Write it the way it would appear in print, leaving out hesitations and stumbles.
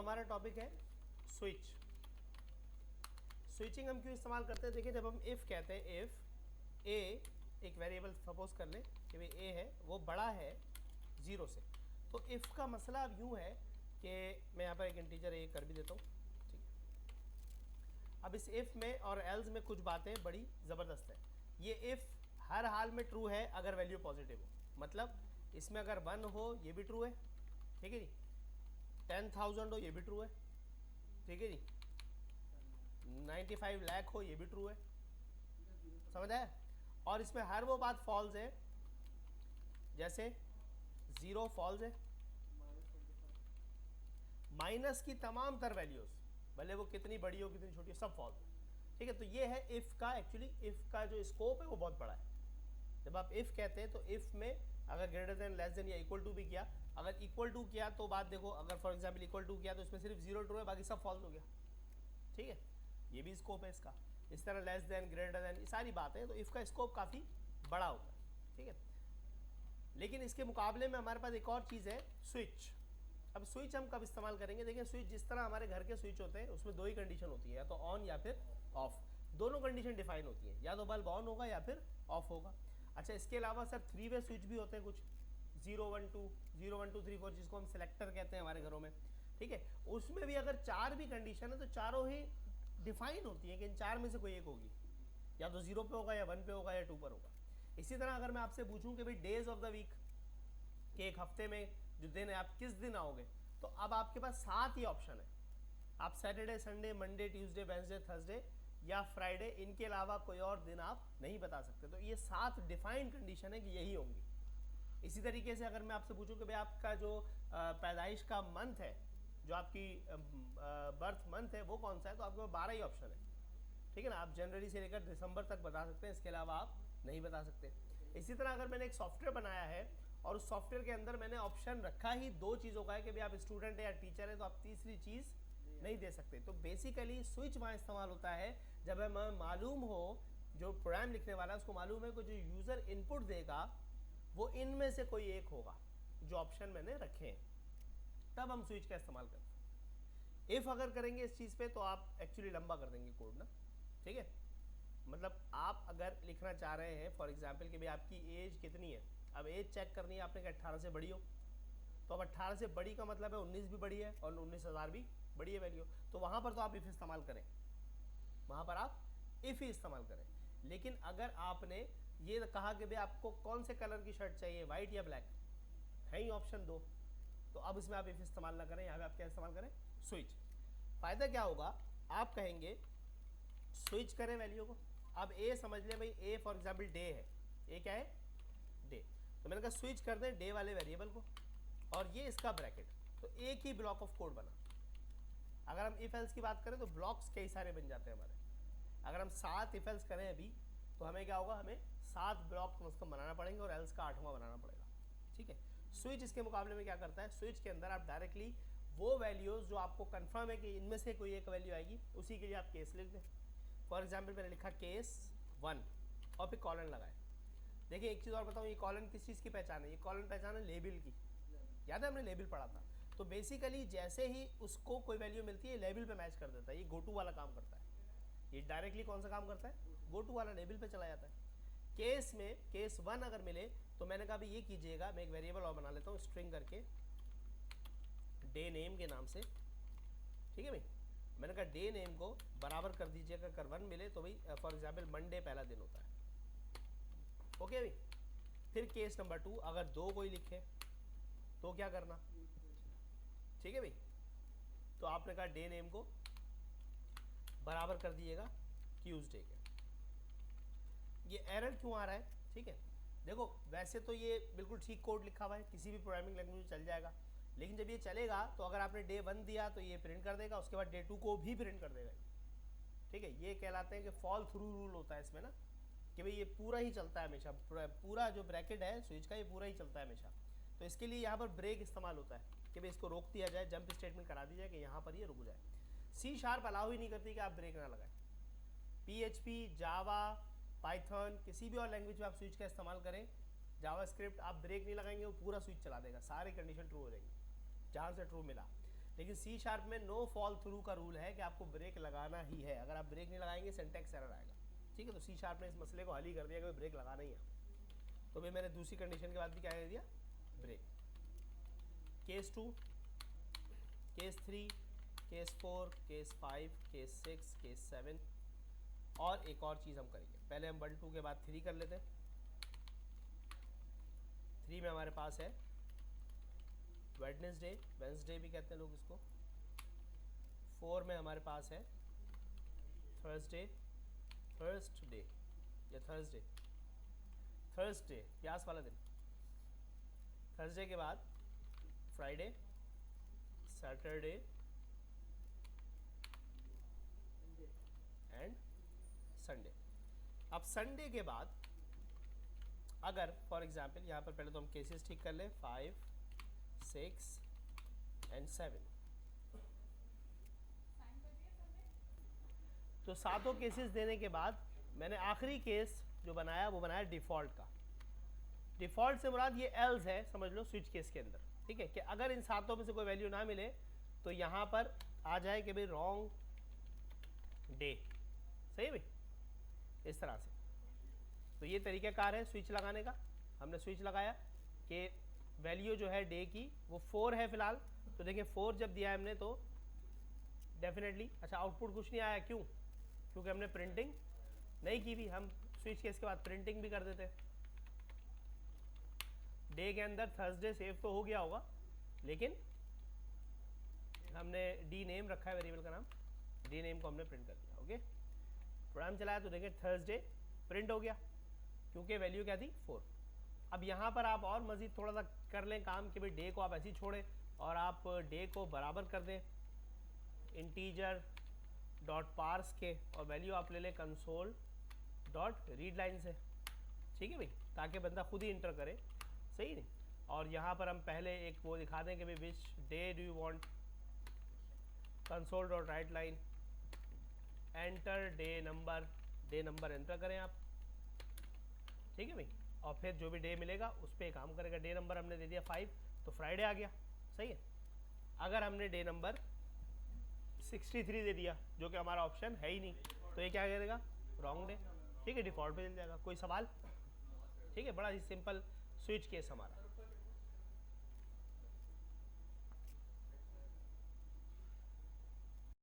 हमारा टॉपिक है switch. Switching हम क्यों इस्तेमाल करते हैं? देखिए, जब हम इफ़ कहते हैं, इफ़ ए एक वेरिएबल सपोज कर लें कि भाई ए है वो बड़ा है 0 से, तो इफ़ का मसला अब यूँ है कि मैं यहाँ पर एक इंटीजर ए कर भी देता हूँ, ठीक है। अब इस इफ़ में और एल्स में कुछ बातें बड़ी ज़बरदस्त है। ये इफ़ हर हाल में ट्रू है अगर वैल्यू पॉजिटिव हो, मतलब इसमें अगर 1 हो ये भी ट्रू है, ठीक है जी। 10,000 हो ये भी ट्रू है, ठीक है जी। 95 लाख हो ये भी ट्रू है, समझ आया। और इसमें हर वो बात फॉल्स है, जैसे 0 फॉल्स है, माइनस की तमाम तर वैल्यूज भले वो कितनी बड़ी हो कितनी छोटी हो सब फॉल्स है, ठीक है। तो ये है इफ़ का, एक्चुअली इफ़ का जो स्कोप है वो बहुत बड़ा है। जब आप इफ़ कहते हैं तो इफ़ में अगर ग्रेटर देन, लेस देन या इक्वल टू भी किया, अगर इक्वल टू किया तो बात देखो, अगर फॉर एग्जाम्पल इक्वल टू किया तो इसमें सिर्फ 0 ट्रू है, बाकी सब फॉल्स हो गया, ठीक है। ये भी स्कोप है इसका। इस तरह लेस देन, ग्रेटर देन, ये सारी बातें, तो इफ़ का स्कोप काफ़ी बड़ा होता है, ठीक है। लेकिन इसके मुकाबले में हमारे पास एक और चीज़ है, स्विच। अब स्विच हम कब इस्तेमाल करेंगे? देखिए, स्विच जिस तरह हमारे घर के स्विच होते हैं उसमें दो ही कंडीशन होती है, या तो ऑन या फिर ऑफ। दोनों कंडीशन डिफाइन होती है, या तो बल्ब ऑन होगा या फिर ऑफ होगा। अच्छा, इसके अलावा सर 3 वे स्विच भी होते हैं कुछ, 0 1 2, 0 1 2 3 4, जिसको हम सिलेक्टर कहते हैं हमारे घरों में, ठीक है। उसमें भी अगर 4 भी कंडीशन है तो चारों ही डिफाइन होती है कि इन 4 में से कोई एक होगी, या तो 0 पे होगा या 1 पे होगा या 2 पर होगा। इसी तरह अगर मैं आपसे पूछूं कि भाई डेज ऑफ द वीक, कि एक हफ्ते में जो दिन है आप किस दिन आओगे, तो अब आपके पास 7 ही ऑप्शन है। आप Saturday, Sunday, Monday, Tuesday, Wednesday, Thursday या फ्राइडे, इनके अलावा कोई और दिन आप नहीं बता सकते। तो ये 7 डिफाइंड कंडीशन है कि यही होंगी। इसी तरीके से अगर मैं आपसे पूछूं कि भाई आपका जो पैदाइश का मंथ है, जो आपकी बर्थ मंथ है वो कौन सा है, तो आपके पास 12 ही ऑप्शन है, ठीक है ना। आप जनवरी से लेकर दिसंबर तक बता सकते हैं, इसके अलावा आप नहीं बता सकते। इसी तरह अगर मैंने एक सॉफ्टवेयर बनाया है और उस सॉफ्टवेयर के अंदर मैंने ऑप्शन रखा ही 2 चीज़ों का है कि भाई आप स्टूडेंट है या टीचर है, तो आप तीसरी चीज़ नहीं दे सकते। तो बेसिकली स्विच वहाँ इस्तेमाल होता है जब हमें मालूम हो, जो प्रोग्राम लिखने वाला है उसको मालूम है कि जो यूज़र इनपुट देगा वो इनमें से कोई एक होगा, जो ऑप्शन मैंने रखे हैं, तब हम स्विच का इस्तेमाल करते हैं। इफ़ अगर करेंगे इस चीज़ पे तो आप एक्चुअली लंबा कर देंगे कोड ना, ठीक है। मतलब आप अगर लिखना चाह रहे हैं फॉर एग्जांपल कि भाई आपकी एज कितनी है, अब एज चेक करनी है आपने कि 18 से बड़ी हो, तो अब 18 से बड़ी का मतलब है 19 भी बड़ी है और 19,000 भी बड़ी है वैल्यू, तो वहाँ पर तो आप इफ़ इस्तेमाल करें, वहाँ पर आप इफ़ ही इस्तेमाल करें। लेकिन अगर आपने ये कहा कि भाई आपको कौन से कलर की शर्ट चाहिए, वाइट या ब्लैक, है ही ऑप्शन 2, तो अब इसमें आप इफ़ इस्तेमाल ना करें, यहाँ पे आप क्या इस्तेमाल करें, स्विच। फ़ायदा क्या होगा, आप कहेंगे स्विच करें वैल्यू को। अब ए समझ लें भाई, ए फॉर एग्जाम्पल डे है, ए क्या है, डे, तो मैंने कहा स्विच कर दें डे वाले वेरिएबल को, और ये इसका ब्रैकेट, तो एक ही ब्लॉक ऑफ कोड बना। अगर हम इफ एल्स की बात करें तो ब्लॉक्स कई सारे बन जाते हैं हमारे। अगर हम 7 इफ एल्स करें अभी, तो हमें क्या होगा, हमें 7 ब्लॉक कम से कम बनाना पड़ेंगे और एल्स का 8वां बनाना पड़ेगा, ठीक है। स्विच इसके मुकाबले में क्या करता है, स्विच के अंदर आप डायरेक्टली वो वैल्यूज़ जो आपको कंफर्म है कि इनमें से कोई एक वैल्यू आएगी, उसी के लिए आप केस लिख दें। फॉर एग्जाम्पल मैंने लिखा केस 1 और फिर कॉलन लगाए। देखिए एक चीज़ और बताऊँ, ये कॉलन किस चीज़ की पहचान है, ये कॉलन पहचान है लेबल की, याद है हमने लेबल पढ़ा था। तो बेसिकली जैसे ही उसको कोई वैल्यू मिलती है लेबल पे मैच कर देता है, ये गो टू वाला काम करता है। ये डायरेक्टली कौन सा काम करता है, गो टू वाला, लेबल पे चला जाता है। केस में केस 1 अगर मिले तो मैंने कहा भी ये कीजिएगा, मैं एक वेरिएबल और बना लेता हूँ स्ट्रिंग करके, डे नेम के नाम से, ठीक है भाई। मैंने कहा डे नेम को बराबर कर दीजिएगा, अगर 1 मिले तो भाई फॉर एग्जाम्पल मंडे पहला दिन होता है, ओके भाई। फिर केस नंबर 2, अगर 2 कोई लिखे तो क्या करना, ठीक है भाई। तो आपने कहा डे नेम को बराबर कर दीजिएगा ट्यूसडे के। ये एरर क्यों आ रहा है, ठीक है। देखो वैसे तो ये बिल्कुल ठीक कोड लिखा हुआ है, किसी भी प्रोग्रामिंग लैंग्वेज में चल जाएगा, लेकिन जब ये चलेगा तो अगर आपने डे 1 दिया तो ये प्रिंट कर देगा, उसके बाद डे 2 को भी प्रिंट कर देगा, ठीक है। ये कहलाते हैं कि फॉल थ्रू रूल होता है इसमें ना, कि भाई ये पूरा ही चलता है हमेशा, पूरा जो ब्रैकेट है स्विच का ये पूरा ही चलता है हमेशा। तो इसके लिए यहाँ पर ब्रेक इस्तेमाल होता है कि भाई इसको रोक दिया जाए, जंप स्टेटमेंट करा दी जाए कि यहाँ पर ये रुक जाए। C# अलाउ ही नहीं करती कि आप ब्रेक ना लगाएं। PHP, जावा, पाइथन, किसी भी और लैंग्वेज में आप स्विच का इस्तेमाल करें, जावा स्क्रिप्ट, आप ब्रेक नहीं लगाएंगे वो पूरा स्विच चला देगा, सारी कंडीशन ट्रू हो जाएंगी जहाँ से ट्रू मिला। लेकिन सी शार्प में नो फॉल थ्रू का रूल है कि आपको ब्रेक लगाना ही है। अगर आप ब्रेक नहीं लगाएंगे सिंटैक्स एरर आएगा। ठीक है, तो सी शार्प ने इस मसले को हल ही कर दिया कि ब्रेक लगाना ही है। तो भाई मैंने दूसरी कंडीशन के बाद भी क्या कह दिया, break. Case 2, case 3, case 4, case 5, case 6, case 7 और एक और चीज़ हम करेंगे। पहले हम 1 2 के बाद 3 कर लेते हैं। 3 में हमारे पास है वेडनेसडे, वेंसडे भी कहते हैं लोग इसको। 4 में हमारे पास है थर्सडे, थर्सडे या थर्सडे, थर्सडे प्यास वाला दिन। थर्सडे के बाद फ्राइडे, सैटरडे एंड संडे। अब संडे के बाद अगर फॉर एग्जांपल यहाँ पर पहले तो हम केसेस ठीक कर लें, 5, 6 एंड 7। तो सातों केसेस देने के बाद मैंने आखिरी केस जो बनाया वो बनाया डिफ़ॉल्ट का। डिफ़ॉल्ट से मुराद ये एल्स है, समझ लो स्विच केस के अंदर। ठीक है, कि अगर इन सातों में से कोई वैल्यू ना मिले तो यहाँ पर आ जाए कि भाई रॉन्ग डे। सही है भाई, इस तरह से। तो ये तरीक़ाकार है स्विच लगाने का। हमने स्विच लगाया कि वैल्यू जो है डे की वो 4 है फ़िलहाल। तो देखिए 4 जब दिया है हमने तो डेफिनेटली अच्छा आउटपुट कुछ नहीं आया। क्यों? क्योंकि हमने प्रिंटिंग नहीं की भी। हम स्विच केस के बाद प्रिंटिंग भी कर देते। डे के अंदर थर्सडे सेव तो हो गया होगा, लेकिन हमने डी नेम रखा है वेरिएबल का नाम, डी नेम को हमने प्रिंट कर दिया। ओके, प्रोग्राम चलाया तो देखिए थर्सडे प्रिंट हो गया क्योंकि वैल्यू क्या थी 4। अब यहाँ पर आप और मज़ीद थोड़ा सा कर लें काम कि भाई डे को आप ऐसे ही छोड़ें और आप डे को बराबर कर दें इंटीजर डॉट पार्स के, और वैल्यू आप ले लें कंसोल डॉट रीड लाइन से। ठीक है भाई, ताकि बंदा खुद ही इंटर करे। सही नहीं? और यहाँ पर हम पहले एक वो दिखा दें कि भाई which day do you want, console dot right line enter day number enter करें आप। ठीक है भाई, और फिर जो भी डे मिलेगा उस पर काम करेगा। डे नंबर हमने दे दिया 5 तो फ्राइडे आ गया। सही है। अगर हमने डे नंबर 63 दे दिया जो कि हमारा ऑप्शन है ही नहीं, तो ये क्या करेगा, रॉन्ग डे। ठीक है, डिफ़ॉल्ट पे चल जाएगा। कोई सवाल? ठीक है, बड़ा ही सिंपल स्विच केस हमारा।